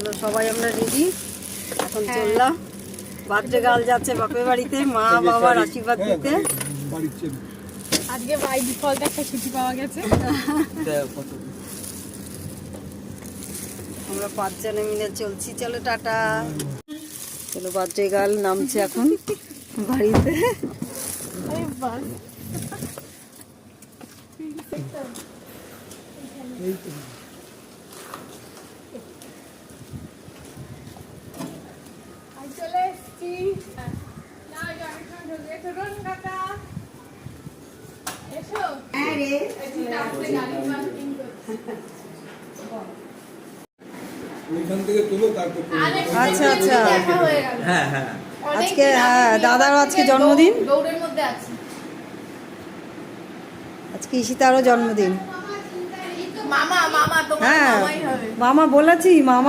চলো সবাই আমরা রেডি, এখন চললাম। বার্থডে গার্ল যাচ্ছে বাপের বাড়িতে মা বাবার আশীর্বাদ দিতে। আজকে বাই ডিফল্ট একটা ছুটি পাওয়া গেছে। আমরা 5 জনে মিলে চলছি। চলো টাটা। চলো বার্থডে গার্ল নামছে এখন বাড়িতে। আরে বাস চলে এসছি। না রন কাকা এসো। আরে আচ্ছা আচ্ছা, হ্যাঁ হ্যাঁ আজকে দাদারও আজকে জন্মদিন, দৌড়ের মধ্যে আছি। আজকে ঈশিতারও জন্মদিন। মামা মামা তোমার হ্যাঁ মামাই হবে। মামা বলেছি, মামা